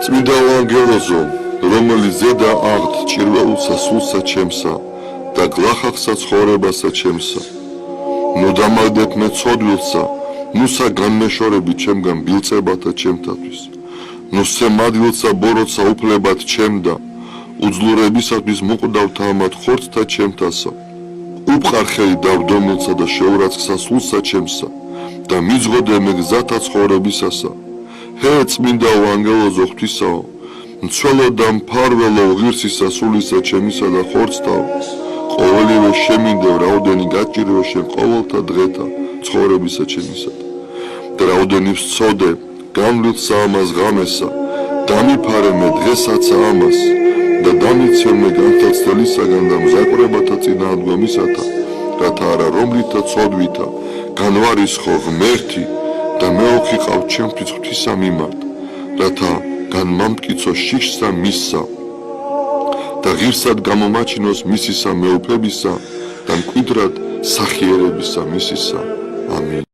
წმინდა ვანგელოზო, რომელიც ზედა აღთ ჭირველსა სულსა ჩემსა და გლახახსა ცხოვრებასა ჩემსა. ნუ დამაგდეთ მე ცოდვილსა, ნუსა განმეშორები ჩემგან ბილწებათა ჩემთათვის. ნუ სემადვილსა ბოროტსა უფლებათ ჩემდა, უძლურებისათვის მოყდავთ ამათ ხორცთა ჩემთასა. უპყარხელი დავდომილსა და შეურაცხსა სულსა ჩემსა და მიძღოდე მე გზათა ცხოვრებისასა. ჰე წმინდა ვანგელოზო ღვთისაო, მცველო და მფარველო ღირსისა სულისა ჩემისა და ხორცთაო, ყოველივე შემინდევ რაოდენი გაჭირვე შენ ყოველთა დღეთა ცხოვრებისა ჩემისა და რაოდენი ვსწოდე გამვლილსა ამას ღამესა, დამიფარე მე დღესაცა ამას და დამიცემ მე განთაცდელისაგან და მზაკვრებათა წინააღმისათა, რათა არა რომლითა ცოდვითა განვარისხო ღმერთი და მეოქიყავ ჩემთვის ღვთისა მიმართ, რათა განმამტკიცო შიშსა მისსა და ღირსად გამომაჩინოს მისისა მეუფებისა და მკვიდრად სახიერებისა მისისა. ამინ.